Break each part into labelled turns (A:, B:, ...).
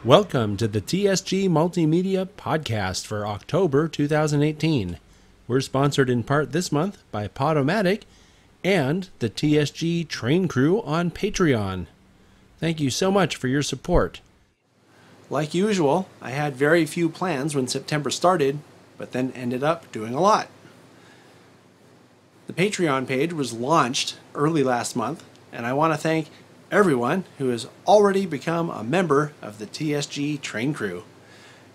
A: Welcome to the TSG Multimedia podcast for October 2018. We're sponsored in part this month by Podomatic and the TSG Train Crew on Patreon. Thank you so much for your support. Like usual, I had very few plans when September started, but then ended up doing a lot. The Patreon page was launched early last month, and I want to thank everyone who has already become a member of the TSG Train Crew.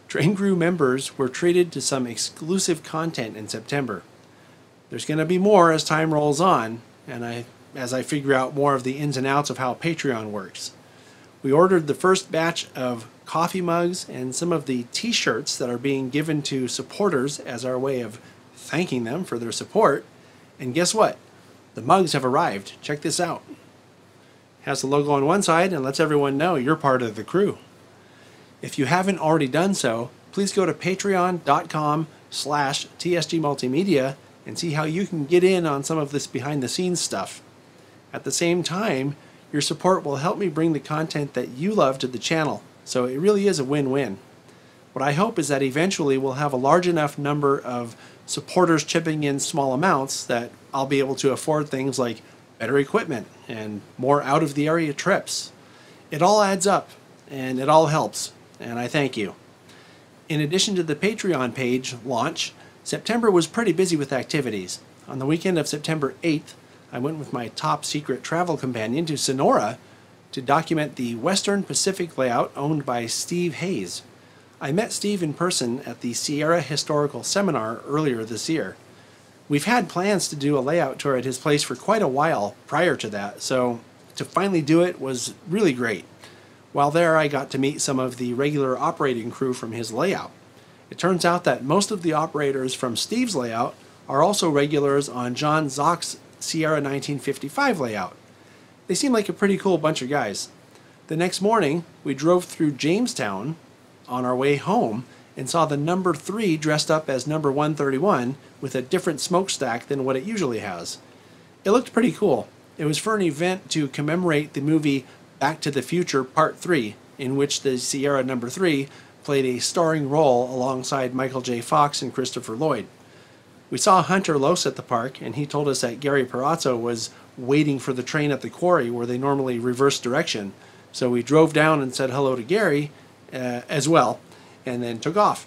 A: Train Crew members were treated to some exclusive content in September. There's going to be more as time rolls on, and as I figure out more of the ins and outs of how Patreon works. We ordered the first batch of coffee mugs and some of the t-shirts that are being given to supporters as our way of thanking them for their support. And guess what? The mugs have arrived. Check this out. Has the logo on one side and lets everyone know you're part of the crew. If you haven't already done so, please go to patreon.com/TSG Multimedia and see how you can get in on some of this behind the scenes stuff. At the same time, your support will help me bring the content that you love to the channel, so it really is a win-win. What I hope is that eventually we'll have a large enough number of supporters chipping in small amounts that I'll be able to afford things like better equipment and more out-of-the-area trips. It all adds up, and it all helps, and I thank you. In addition to the Patreon page launch, September was pretty busy with activities. On the weekend of September 8th, I went with my top-secret travel companion to Sonora to document the Western Pacific layout owned by Steve Hayes. I met Steve in person at the Sierra Historical Seminar earlier this year. We've had plans to do a layout tour at his place for quite a while prior to that, so to finally do it was really great. While there, I got to meet some of the regular operating crew from his layout. It turns out that most of the operators from Steve's layout are also regulars on John Zock's Sierra 1955 layout. They seem like a pretty cool bunch of guys. The next morning, we drove through Jamestown on our way home and saw the number 3 dressed up as number 131 with a different smokestack than what it usually has. It looked pretty cool. It was for an event to commemorate the movie Back to the Future Part 3, in which the Sierra number 3 played a starring role alongside Michael J. Fox and Christopher Lloyd. We saw Hunter Lose at the park, and he told us that Gary Perazzo was waiting for the train at the quarry where they normally reverse direction. So we drove down and said hello to Gary as well, and then took off.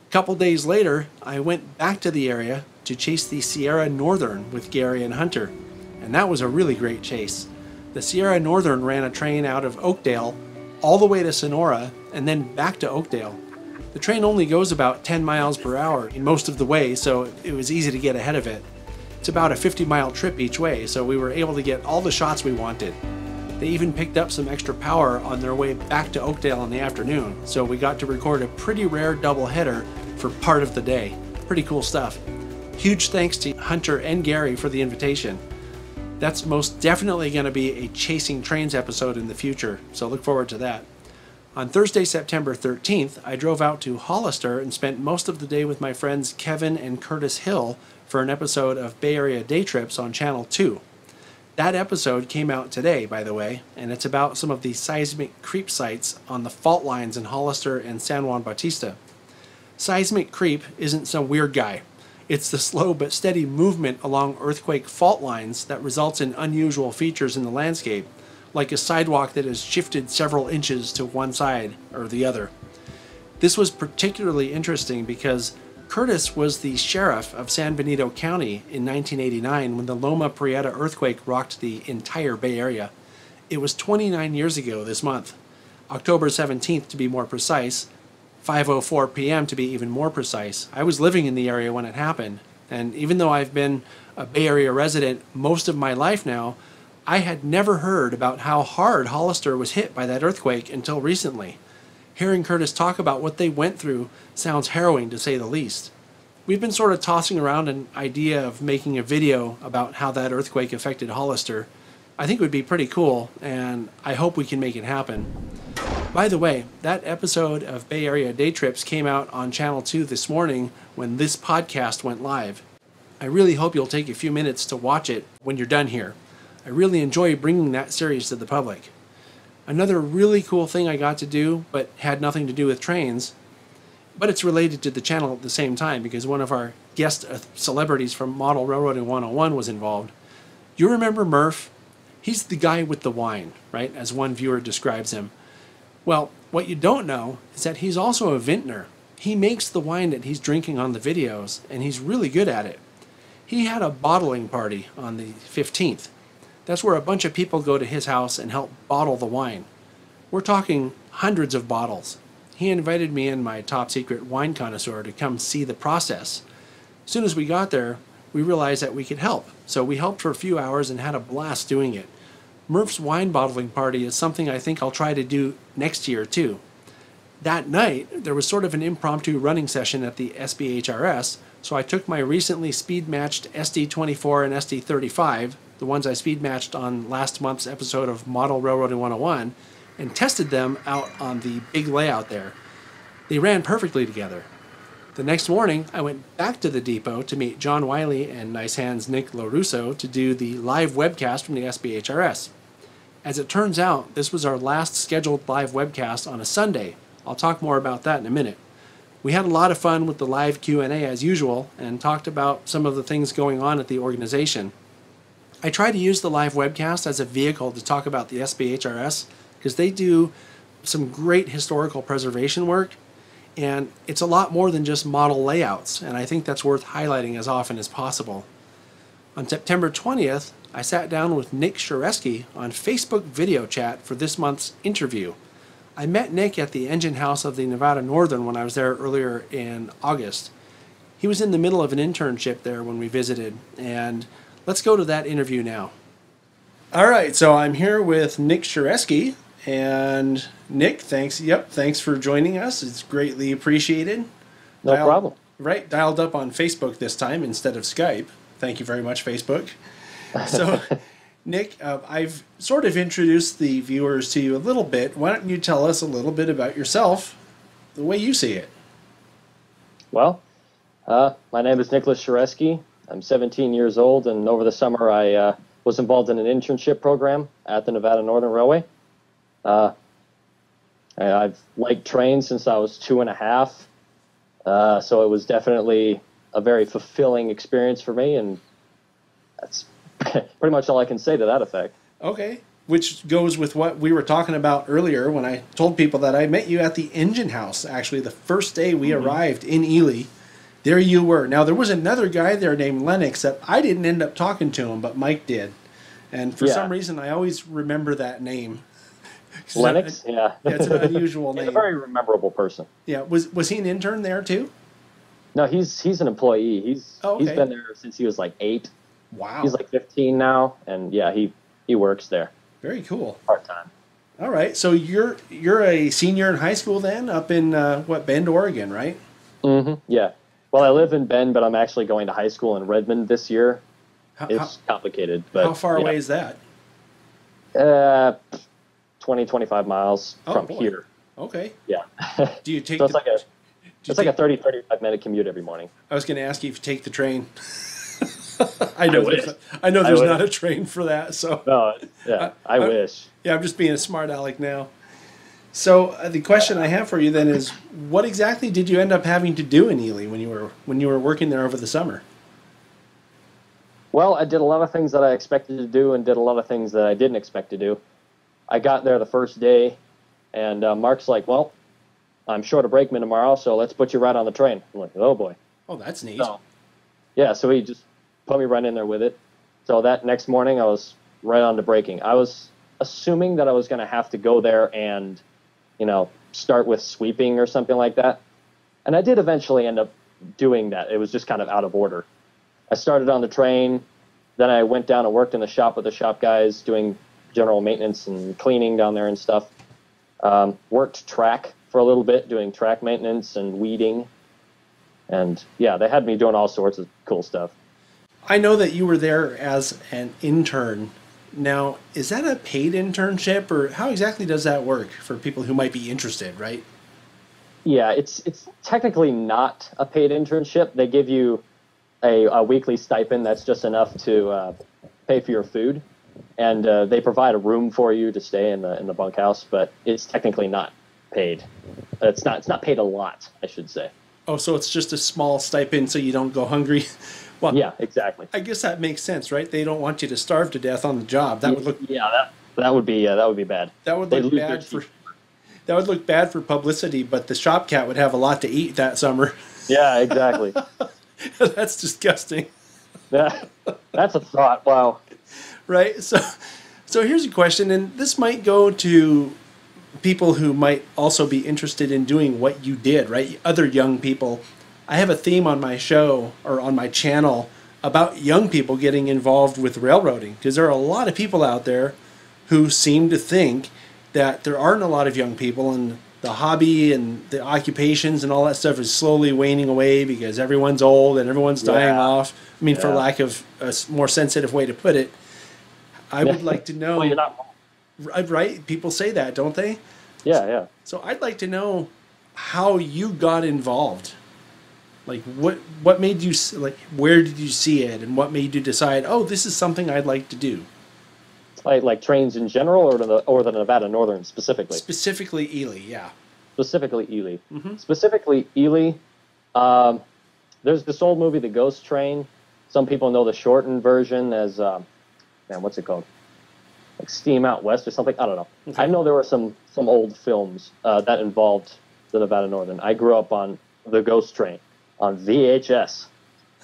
A: A couple days later, I went back to the area to chase the Sierra Northern with Gary and Hunter, and that was a really great chase. The Sierra Northern ran a train out of Oakdale all the way to Sonora and then back to Oakdale. The train only goes about 10 miles per hour in most of the way, so it was easy to get ahead of it. It's about a 50-mile trip each way, so we were able to get all the shots we wanted. They even picked up some extra power on their way back to Oakdale in the afternoon, so we got to record a pretty rare doubleheader for part of the day. Pretty cool stuff. Huge thanks to Hunter and Gary for the invitation. That's most definitely going to be a Chasing Trains episode in the future, so look forward to that. On Thursday, September 13th, I drove out to Hollister and spent most of the day with my friends Kevin and Curtis Hill for an episode of Bay Area Day Trips on Channel 2. That episode came out today, by the way, and it's about some of the seismic creep sites on the fault lines in Hollister and San Juan Bautista. Seismic creep isn't some weird guy. It's the slow but steady movement along earthquake fault lines that results in unusual features in the landscape, like a sidewalk that has shifted several inches to one side or the other. This was particularly interesting because Curtis was the sheriff of San Benito County in 1989 when the Loma Prieta earthquake rocked the entire Bay Area. It was 29 years ago this month, October 17th to be more precise, 5:04 p.m. to be even more precise. I was living in the area when it happened, and even though I've been a Bay Area resident most of my life now, I had never heard about how hard Hollister was hit by that earthquake until recently. Hearing Curtis talk about what they went through sounds harrowing to say the least. We've been sort of tossing around an idea of making a video about how that earthquake affected Hollister. I think it would be pretty cool, and I hope we can make it happen. By the way, that episode of Bay Area Day Trips came out on Channel 2 this morning when this podcast went live. I really hope you'll take a few minutes to watch it when you're done here. I really enjoy bringing that series to the public. Another really cool thing I got to do, but had nothing to do with trains, but it's related to the channel at the same time because one of our guest celebrities from Model Railroading 101 was involved. You remember Murf? He's the guy with the wine, right? As one viewer describes him. Well, what you don't know is that he's also a vintner. He makes the wine that he's drinking on the videos, and he's really good at it. He had a bottling party on the 15th. That's where a bunch of people go to his house and help bottle the wine. We're talking hundreds of bottles. He invited me and my top secret wine connoisseur to come see the process. As soon as we got there, we realized that we could help. So we helped for a few hours and had a blast doing it. Murf's wine bottling party is something I think I'll try to do next year too. That night, there was sort of an impromptu running session at the SBHRS, so I took my recently speed-matched SD24 and SD35, the ones I speed-matched on last month's episode of Model Railroading 101, and tested them out on the big layout there. They ran perfectly together. The next morning, I went back to the depot to meet John Wiley and Nice Hands Nick LaRusso to do the live webcast from the SBHRS. As it turns out, this was our last scheduled live webcast on a Sunday. I'll talk more about that in a minute. We had a lot of fun with the live Q&A as usual and talked about some of the things going on at the organization. I try to use the live webcast as a vehicle to talk about the SBHRS because they do some great historical preservation work, and it's a lot more than just model layouts, and I think that's worth highlighting as often as possible. On September 20th, I sat down with Nick Scheresky on Facebook video chat for this month's interview. I met Nick at the engine house of the Nevada Northern when I was there earlier in August. He was in the middle of an internship there when we visited, and let's go to that interview now. All right, so I'm here with Nick Scheresky, and Nick, thanks for joining us. It's greatly appreciated.
B: No problem.
A: Right, dialed up on Facebook this time instead of Skype. Thank you very much, Facebook. So, Nick, I've sort of introduced the viewers to you a little bit. Why don't you tell us a little bit about yourself, the way you see it?
B: Well, my name is Nicholas Scheresky. I'm 17 years old, and over the summer I was involved in an internship program at the Nevada Northern Railway. I've liked trains since I was 2.5, so it was definitely a very fulfilling experience for me, and that's pretty much all I can say to that effect.
A: Okay, which goes with what we were talking about earlier when I told people that I met you at the engine house, actually, the first day we arrived in Ely. There you were. Now, there was another guy there named Lennox that I didn't end up talking to him, but Mike did. And for some reason, I always remember that name.
B: Lennox? Yeah.
A: It's an unusual name.
B: He's a very memorable person.
A: Yeah. Was he an intern there, too?
B: No, he's an employee. He's been there since he was like 8.
A: Wow.
B: He's like 15 now, and yeah, he works there.
A: Very cool.
B: Part-time.
A: All right. So you're a senior in high school then, up in, Bend, Oregon, right?
B: Mm-hmm. Yeah. Well, I live in Bend, but I'm actually going to high school in Redmond this year. It's complicated. But
A: how far away is that?
B: 20, 25 miles from here.
A: Okay.
B: Yeah.
A: Do you take
B: so it's like a 30, 35 minute commute every morning.
A: I was going to ask you if you take the train. I know there's not a train for that. So
B: no, yeah, I wish.
A: Yeah, I'm just being a smart aleck now. So the question I have for you then is, what exactly did you end up having to do in Ely when you were working there over the summer?
B: Well, I did a lot of things that I expected to do and did a lot of things that I didn't expect to do. I got there the first day, and Mark's like, well, I'm short a brakeman tomorrow, so let's put you right on the train. I'm like, oh, boy.
A: Oh, that's neat.
B: So he just put me right in there with it. So that next morning, I was right on to braking. I was assuming that I was going to have to go there and, start with sweeping or something like that. And I did eventually end up doing that. It was just kind of out of order. I started on the train, then I went down and worked in the shop with the shop guys doing general maintenance and cleaning down there and stuff. Worked track for a little bit, doing track maintenance and weeding. And yeah, they had me doing all sorts of cool stuff.
A: I know that you were there as an intern. Now, is that a paid internship, or how exactly does that work for people who might be interested, right?
B: Yeah, it's technically not a paid internship. They give you a weekly stipend that's just enough to pay for your food. and they provide a room for you to stay in the bunkhouse, but it's technically not paid. It's not paid a lot, I should say.
A: Oh, so it's just a small stipend so you don't go hungry. Well,
B: yeah, exactly.
A: I guess that makes sense, right? They don't want you to starve to death on the job. That would look
B: that would be bad.
A: That would look bad for that would look bad for publicity, but the shop cat would have a lot to eat that summer.
B: Yeah, exactly.
A: That's disgusting.
B: Yeah, that's a thought. Wow.
A: Right? So here's a question, and this might go to people who might also be interested in doing what you did, right? Other young people. I have a theme on my show or on my channel about young people getting involved with railroading, because there are a lot of people out there who seem to think that there aren't a lot of young people, and the hobby and the occupations and all that stuff is slowly waning away because everyone's old and everyone's dying off. I mean, for lack of a more sensitive way to put it, I would like to know.
B: Well, you're not wrong.
A: Right? People say that, don't they?
B: Yeah.
A: So I'd like to know how you got involved. Like what made you, like, where did you see it, and what made you decide, oh, this is something I'd like to do?
B: Like trains in general, or the Nevada Northern specifically?
A: Specifically Ely, yeah.
B: Specifically Ely.
A: Mm-hmm.
B: Specifically Ely. There's this old movie, The Ghost Train. Some people know the shortened version as, what's it called? Like Steam Out West or something. I don't know. Okay. I know there were some old films that involved the Nevada Northern. I grew up on The Ghost Train on VHS.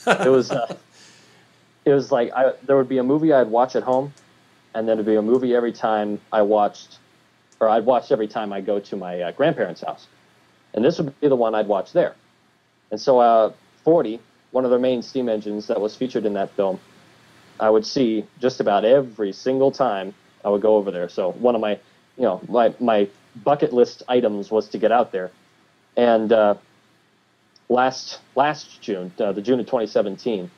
B: It was like there would be a movie I'd watch at home, and then there'd be a movie every time I'd watch every time I go to my grandparents' house, and this would be the one I'd watch there. And so 40, one of their main steam engines that was featured in that film, I would see just about every single time I would go over there. So one of my, my bucket list items was to get out there. And last June, the June of 2017,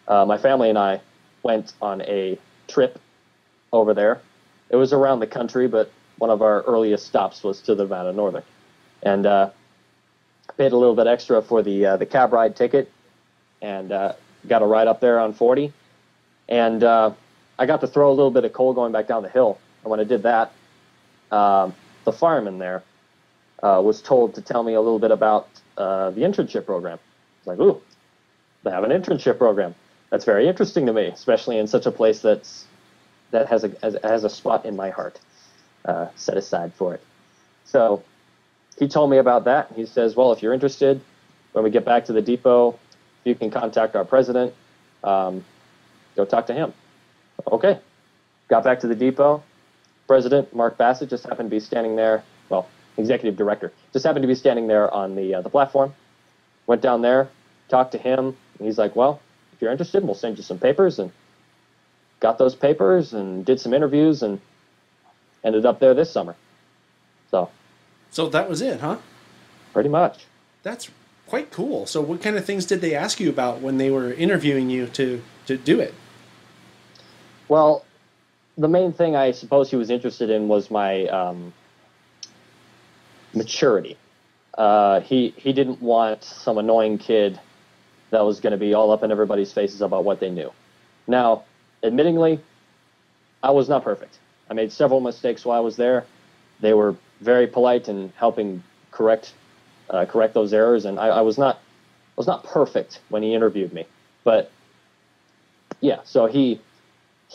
B: my family and I went on a trip over there. It was around the country, but one of our earliest stops was to the Nevada Northern. And paid a little bit extra for the cab ride ticket, and got a ride up there on 40. And I got to throw a little bit of coal going back down the hill. And when I did that, the fireman there was told to tell me a little bit about the internship program. It's like, ooh, they have an internship program. That's very interesting to me, especially in such a place that has a spot in my heart set aside for it. So he told me about that. He says, well, if you're interested, when we get back to the depot, you can contact our president. Go talk to him. Okay. Got back to the depot. President Mark Bassett just happened to be standing there. Well, executive director just happened to be standing there on the platform. Went down there, talked to him, and he's like, well, if you're interested, we'll send you some papers. And got those papers and did some interviews and ended up there this summer. So
A: that was it, huh?
B: Pretty much.
A: That's quite cool. So what kind of things did they ask you about when they were interviewing you to do it?
B: Well, the main thing I suppose he was interested in was my maturity. He didn't want some annoying kid that was going to be all up in everybody's faces about what they knew. Now, admittingly, I was not perfect. I made several mistakes while I was there. They were very polite in helping correct those errors, and I was not perfect when he interviewed me. But yeah, so he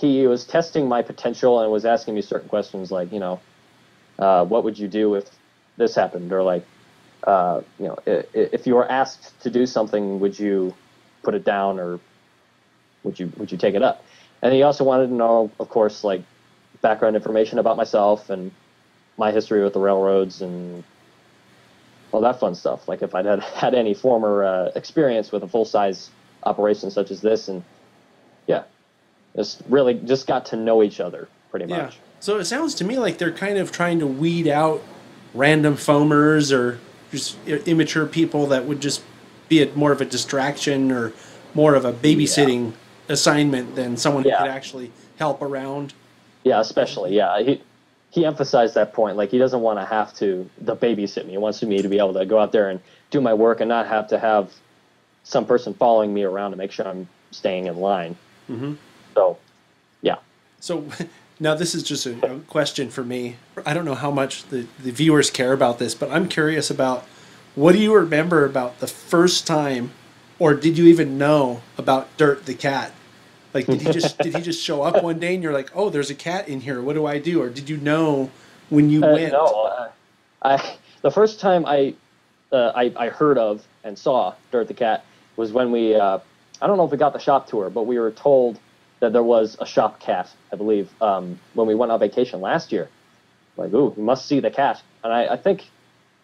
B: was testing my potential and was asking me certain questions like, what would you do if this happened, or like, if you were asked to do something, would you put it down, or would you take it up? And he also wanted to know, of course, like background information about myself and my history with the railroads and all that fun stuff. Like if I'd had any former experience with a full-size operation such as this, and yeah, just got to know each other pretty much.
A: Yeah. So it sounds to me like they're kind of trying to weed out random foamers or just immature people that would just be more of a distraction or more of a babysitting assignment than someone who could actually help around.
B: Yeah, especially. Yeah, he emphasized that point. Like he doesn't want to have to babysit me. He wants me to be able to go out there and do my work and not have to have some person following me around to make sure I'm staying in line.
A: Mm-hmm.
B: So, yeah.
A: So now this is just a question for me. I don't know how much the viewers care about this, but I'm curious about, what do you remember about the first time, or did you even know about Dirt the cat? Like, did he just show up one day and you're like, oh, there's a cat in here. What do I do? Or did you know when you went?
B: No, the first time I heard of and saw Dirt the cat was when we, I don't know if we got the shop tour, but we were told that there was a shop cat, I believe, when we went on vacation last year. Like, ooh, we must see the cat. And I think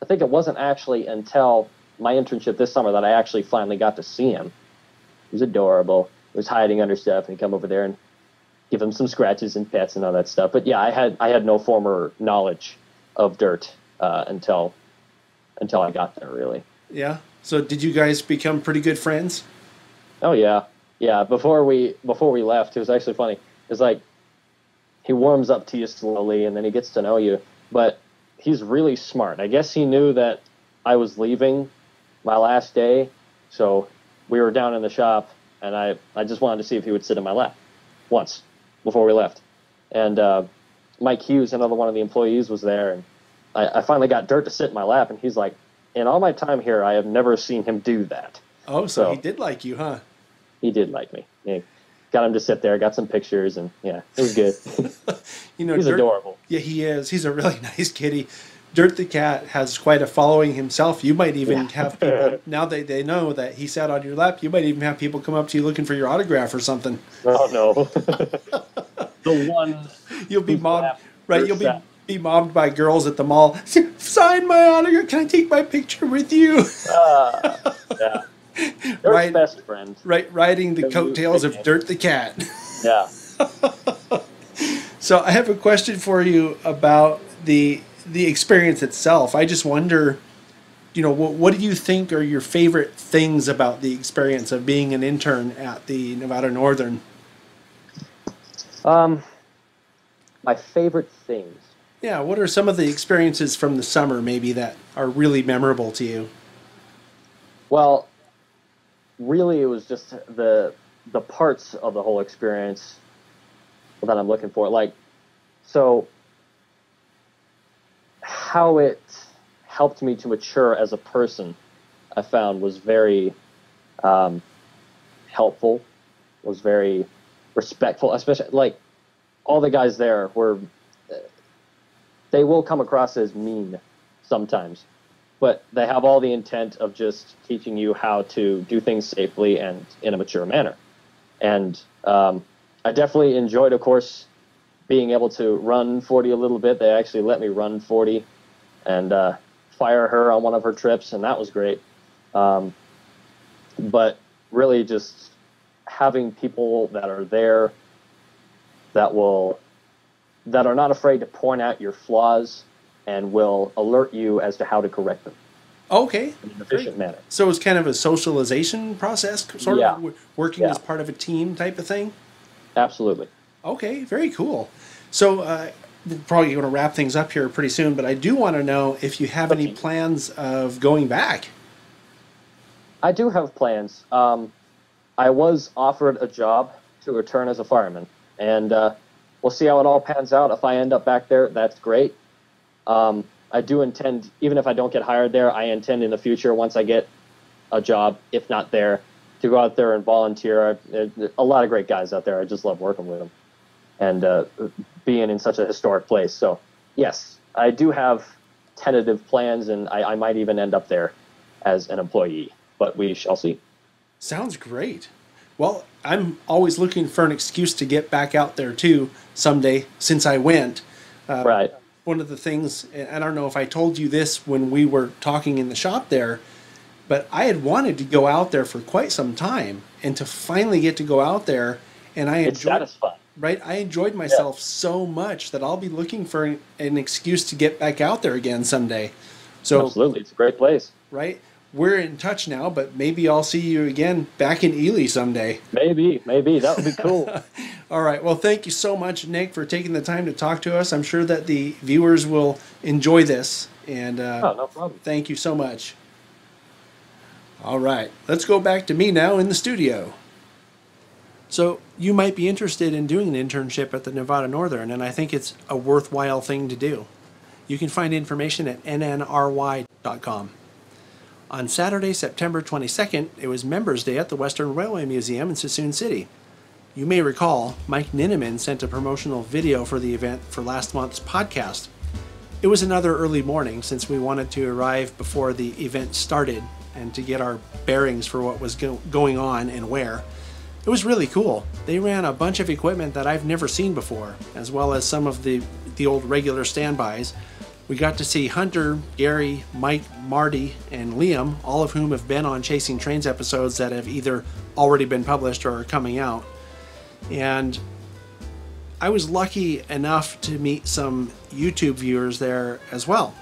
B: it wasn't actually until my internship this summer that I actually finally got to see him. He was adorable. He was hiding under stuff, and he'd come over there and give him some scratches and pets and all that stuff. But yeah, I had no former knowledge of Dirt until I got there, really.
A: Yeah. So did you guys become pretty good friends?
B: Oh yeah. Yeah, before we left, it was actually funny. It's like he warms up to you slowly, and then he gets to know you. But he's really smart. I guess he knew that I was leaving my last day, so we were down in the shop, and I just wanted to see if he would sit in my lap once before we left. And Mike Hughes, another one of the employees, was there, and I finally got Dirt to sit in my lap, and he's like, in all my time here, I have never seen him do that.
A: Oh, so he did like you, huh?
B: He did like me. Yeah. Got him to sit there, got some pictures, and yeah, it was good. He's
A: Dirt,
B: adorable.
A: Yeah, he is. He's a really nice kitty. Dirt the cat has quite a following himself. You might even have people, now that they know that he sat on your lap, you might even have people come up to you looking for your autograph or something.
B: Oh, no. The one.
A: You'll be mobbed, right? You'll be mobbed by girls at the mall. Sign my autograph. Can I take my picture with you?
B: Yeah. Dirt's best friend.
A: Right, riding the coattails of Dirt the cat.
B: Yeah.
A: So I have a question for you about the experience itself. I just wonder, what do you think are your favorite things about the experience of being an intern at the Nevada Northern?
B: My favorite things.
A: Yeah, what are some of the experiences from the summer maybe that are really memorable to you?
B: Well, really it was just the parts of the whole experience that I'm looking for. Like, so how it helped me to mature as a person, I found was very helpful, was very respectful, especially like all the guys there were, they will come across as mean sometimes, but they have all the intent of just teaching you how to do things safely and in a mature manner. And I definitely enjoyed, of course, being able to run 40 a little bit. They actually let me run 40 and fire her on one of her trips, and that was great. But really just having people that are there that are not afraid to point out your flaws and will alert you as to how to correct them.
A: Okay.
B: In an efficient manner.
A: So it's kind of a socialization process, sort of working as part of a team type of thing?
B: Absolutely.
A: Okay, very cool. So we're probably going to wrap things up here pretty soon, but I do want to know if you have any plans of going back.
B: I do have plans. I was offered a job to return as a fireman, and we'll see how it all pans out. If I end up back there, that's great. I do intend, even if I don't get hired there, I intend in the future, once I get a job, if not there, to go out there and volunteer. A lot of great guys out there. I just love working with them and being in such a historic place. So, yes, I do have tentative plans, and I might even end up there as an employee, but we shall see.
A: Sounds great. Well, I'm always looking for an excuse to get back out there, too, someday, since I went.
B: Right.
A: One of the things, and I don't know if I told you this when we were talking in the shop there, but I had wanted to go out there for quite some time, and to finally get to go out there, and
B: it's satisfying.
A: Right, I enjoyed myself so much that I'll be looking for an excuse to get back out there again someday. So
B: absolutely, it's a great place.
A: Right, we're in touch now, but maybe I'll see you again back in Ely someday.
B: Maybe that would be cool.
A: All right. Well, thank you so much, Nick, for taking the time to talk to us. I'm sure that the viewers will enjoy this. And
B: no problem.
A: Thank you so much. All right. Let's go back to me now in the studio. So you might be interested in doing an internship at the Nevada Northern, and I think it's a worthwhile thing to do. You can find information at nnry.com. On Saturday, September 22nd, it was Members Day at the Western Railway Museum in Suisun City. You may recall, Mike Ninneman sent a promotional video for the event for last month's podcast. It was another early morning since we wanted to arrive before the event started and to get our bearings for what was going on and where. It was really cool. They ran a bunch of equipment that I've never seen before, as well as some of the old regular standbys. We got to see Hunter, Gary, Mike, Marty, and Liam, all of whom have been on Chasing Trains episodes that have either already been published or are coming out. And I was lucky enough to meet some YouTube viewers there as well.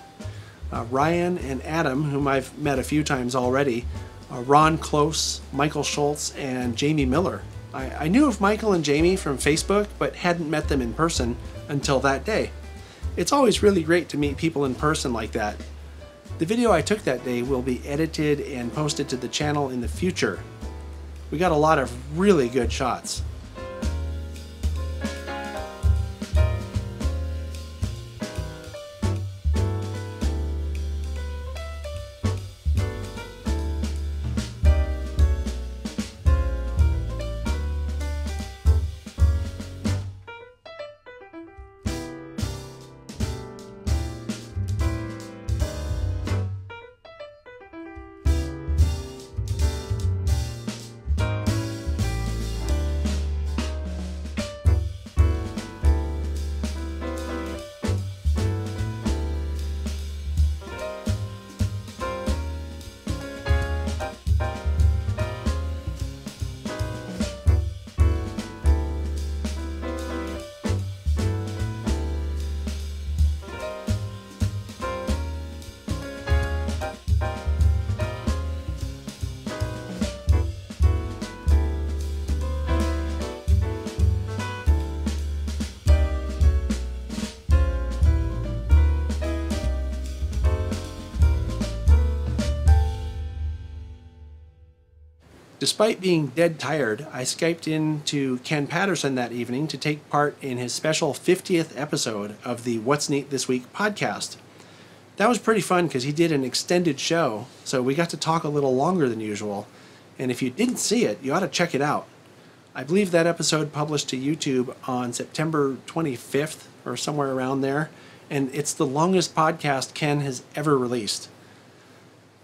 A: Ryan and Adam, whom I've met a few times already, Ron Close, Michael Schultz, and Jamie Miller. I knew of Michael and Jamie from Facebook, but hadn't met them in person until that day. It's always really great to meet people in person like that. The video I took that day will be edited and posted to the channel in the future. We got a lot of really good shots. Despite being dead tired, I Skyped in to Ken Patterson that evening to take part in his special 50th episode of the What's Neat This Week podcast. That was pretty fun because he did an extended show, so we got to talk a little longer than usual. And if you didn't see it, you ought to check it out. I believe that episode published to YouTube on September 25th or somewhere around there, and it's the longest podcast Ken has ever released.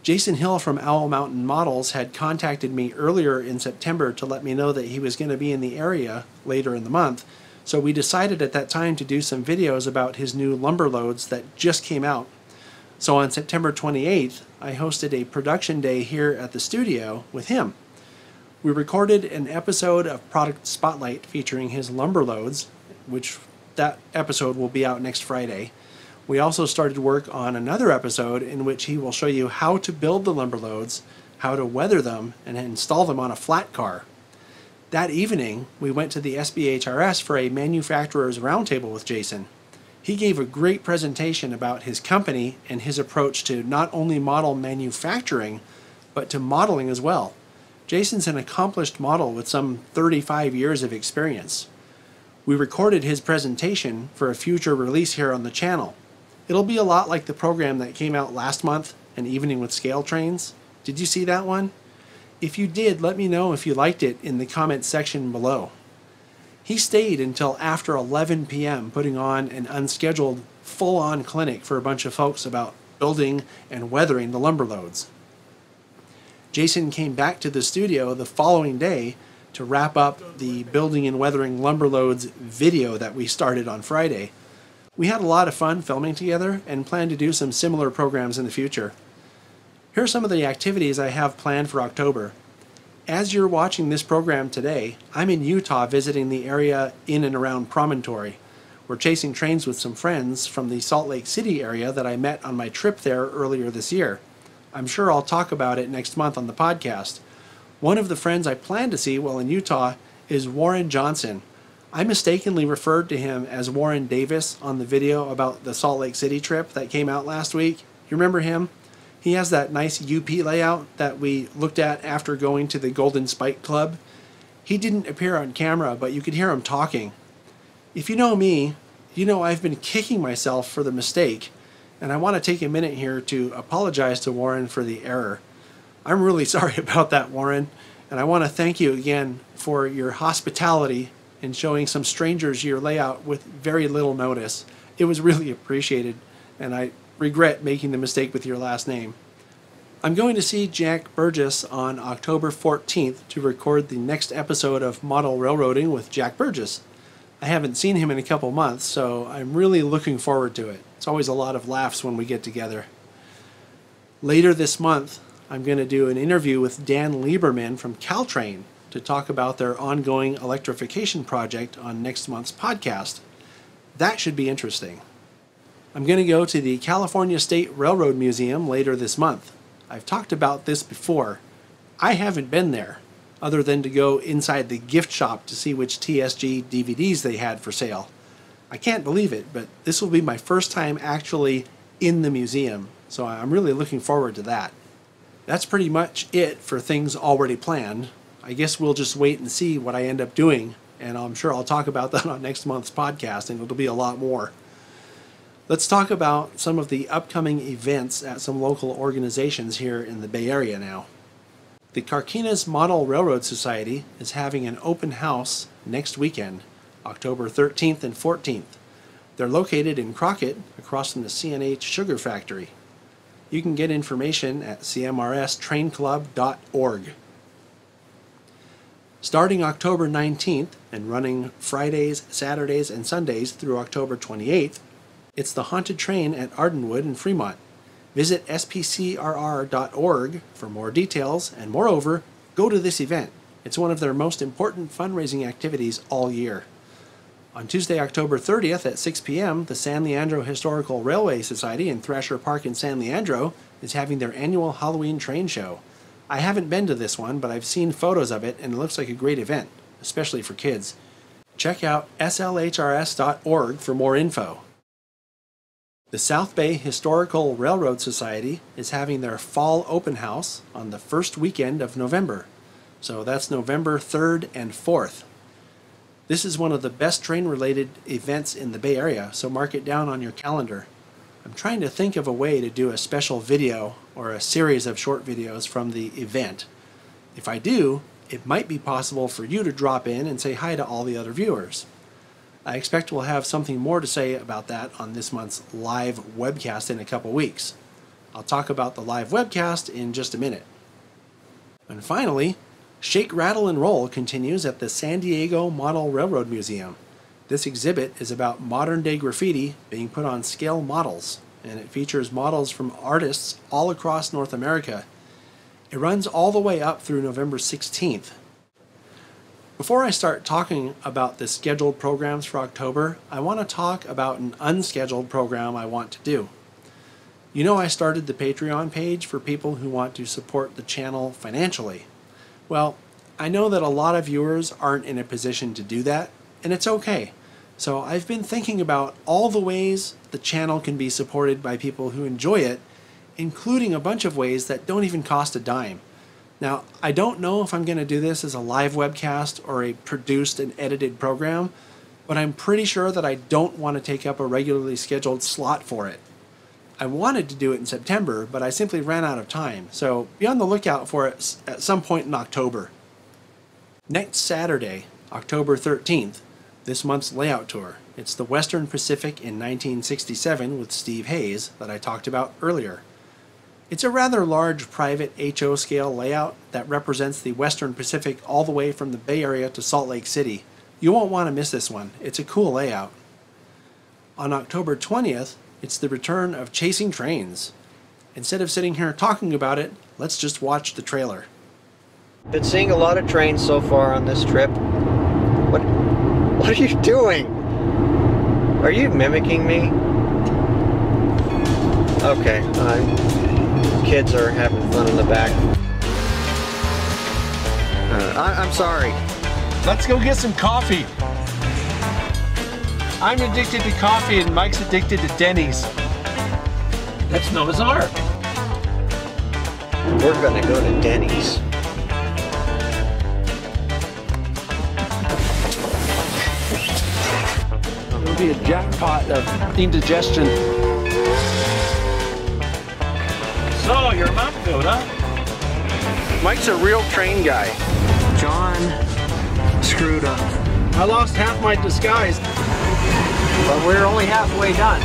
A: Jason Hill from Owl Mountain Models had contacted me earlier in September to let me know that he was going to be in the area later in the month, so we decided at that time to do some videos about his new lumber loads that just came out. So on September 28th, I hosted a production day here at the studio with him. We recorded an episode of Product Spotlight featuring his lumber loads, which that episode will be out next Friday. We also started work on another episode in which he will show you how to build the lumber loads, how to weather them, and install them on a flat car. That evening, we went to the SBHRS for a manufacturer's roundtable with Jason. He gave a great presentation about his company and his approach to not only model manufacturing, but to modeling as well. Jason's an accomplished model with some 35 years of experience. We recorded his presentation for a future release here on the channel. It'll be a lot like the program that came out last month, An Evening with Scale Trains. Did you see that one? If you did, let me know if you liked it in the comments section below. He stayed until after 11 p.m. putting on an unscheduled, full-on clinic for a bunch of folks about building and weathering the lumber loads. Jason came back to the studio the following day to wrap up the building and weathering lumber loads video that we started on Friday. We had a lot of fun filming together and plan to do some similar programs in the future. Here are some of the activities I have planned for October. As you're watching this program today, I'm in Utah visiting the area in and around Promontory. We're chasing trains with some friends from the Salt Lake City area that I met on my trip there earlier this year. I'm sure I'll talk about it next month on the podcast. One of the friends I plan to see while in Utah is Warren Johnson. I mistakenly referred to him as Warren Davis on the video about the Salt Lake City trip that came out last week. You remember him? He has that nice UP layout that we looked at after going to the Golden Spike Club. He didn't appear on camera, but you could hear him talking. If you know me, you know I've been kicking myself for the mistake, and I want to take a minute here to apologize to Warren for the error. I'm really sorry about that, Warren, and I want to thank you again for your hospitality in showing some strangers your layout with very little notice. It was really appreciated, and I regret making the mistake with your last name. I'm going to see Jack Burgess on October 14th to record the next episode of Model Railroading with Jack Burgess. I haven't seen him in a couple months, so I'm really looking forward to it. It's always a lot of laughs when we get together. Later this month, I'm going to do an interview with Dan Lieberman from Caltrain to talk about their ongoing electrification project on next month's podcast. That should be interesting. I'm going to go to the California State Railroad Museum later this month. I've talked about this before. I haven't been there, other than to go inside the gift shop to see which TSG DVDs they had for sale. I can't believe it, but this will be my first time actually in the museum, so I'm really looking forward to that. That's pretty much it for things already planned. I guess we'll just wait and see what I end up doing, and I'm sure I'll talk about that on next month's podcast, and it'll be a lot more. Let's talk about some of the upcoming events at some local organizations here in the Bay Area now. The Carquinez Model Railroad Society is having an open house next weekend, October 13th and 14th. They're located in Crockett, across from the CNH Sugar Factory. You can get information at cmrstrainclub.org. Starting October 19th and running Fridays, Saturdays, and Sundays through October 28th, it's the Haunted Train at Ardenwood in Fremont. Visit SBHRS.org for more details, and moreover, go to this event. It's one of their most important fundraising activities all year. On Tuesday, October 30th at 6 p.m., the San Leandro Historical Railway Society in Thrasher Park in San Leandro is having their annual Halloween train show. I haven't been to this one, but I've seen photos of it, and it looks like a great event, especially for kids. Check out slhrs.org for more info. The South Bay Historical Railroad Society is having their fall open house on the first weekend of November. So that's November 3rd and 4th. This is one of the best train-related events in the Bay Area, so mark it down on your calendar. I'm trying to think of a way to do a special video or a series of short videos from the event. If I do, it might be possible for you to drop in and say hi to all the other viewers. I expect we'll have something more to say about that on this month's live webcast in a couple weeks. I'll talk about the live webcast in just a minute. And finally, Shake, Rattle, and Roll continues at the San Diego Model Railroad Museum. This exhibit is about modern-day graffiti being put on scale models, and it features models from artists all across North America. It runs all the way up through November 16th. Before I start talking about the scheduled programs for October, I want to talk about an unscheduled program I want to do. You know I started the Patreon page for people who want to support the channel financially. Well, I know that a lot of viewers aren't in a position to do that, and it's okay. So I've been thinking about all the ways the channel can be supported by people who enjoy it, including a bunch of ways that don't even cost a dime. Now, I don't know if I'm going to do this as a live webcast or a produced and edited program, but I'm pretty sure that I don't want to take up a regularly scheduled slot for it. I wanted to do it in September, but I simply ran out of time, so be on the lookout for it at some point in October. Next Saturday, October 13th, this month's layout tour. It's the Western Pacific in 1967 with Steve Hayes that I talked about earlier. It's a rather large private HO scale layout that represents the Western Pacific all the way from the Bay Area to Salt Lake City. You won't want to miss this one. It's a cool layout. On October 20th, it's the return of Chasing Trains. Instead of sitting here talking about it, let's just watch the trailer.
C: Been seeing a lot of trains so far on this trip. What are you doing? Are you mimicking me? Okay, kids are having fun in the back. I'm sorry.
A: Let's go get some coffee. I'm addicted to coffee and Mike's addicted to Denny's. That's Noah's Ark.
C: We're gonna go to Denny's.
A: be a jackpot of indigestion.
D: So, you're a mountain goat, huh?
A: Mike's a real train guy.
C: John screwed up.
A: I lost half my disguise.
C: But we're only halfway done.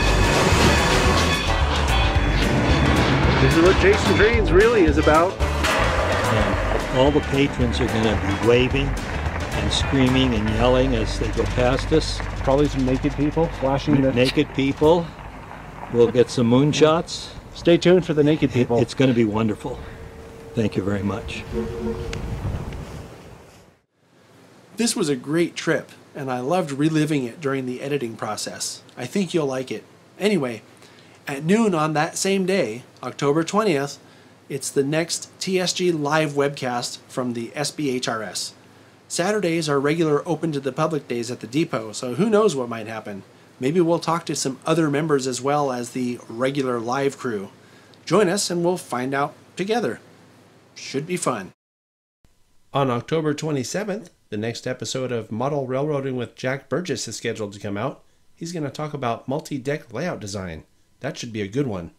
A: This is what Chasing Trains really is about.
D: And all the patrons are going to be waving and screaming and yelling as they go past us.
A: Probably some naked people flashing the...
D: Naked people. We'll get some moonshots.
A: Stay tuned for the naked people.
D: It's going to be wonderful. Thank you very much.
A: This was a great trip, and I loved reliving it during the editing process. I think you'll like it. Anyway, at noon on that same day, October 20th, it's the next TSG Live Webcast from the SBHRS. Saturdays are regular open to the public days at the depot, so who knows what might happen. Maybe we'll talk to some other members as well as the regular live crew. Join us and we'll find out together. Should be fun. On October 27th, the next episode of Model Railroading with Jack Burgess is scheduled to come out. He's going to talk about multi-deck layout design. That should be a good one.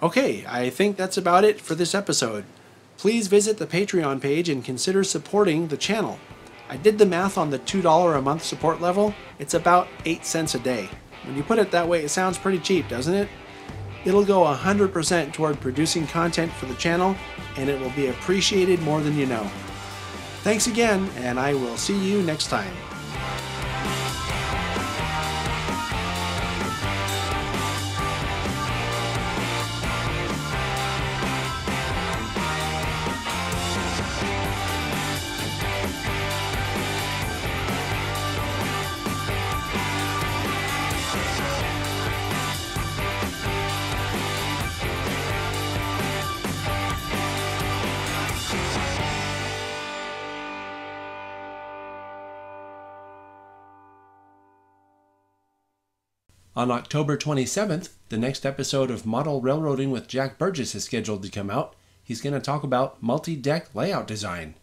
A: Okay, I think that's about it for this episode. Please visit the Patreon page and consider supporting the channel. I did the math on the $2 a month support level. It's about 8 cents a day. When you put it that way, it sounds pretty cheap, doesn't it? It'll go 100% toward producing content for the channel, and it will be appreciated more than you know. Thanks again, and I will see you next time. On October 27th, the next episode of Model Railroading with Jack Burgess is scheduled to come out. He's going to talk about multi-deck layout design.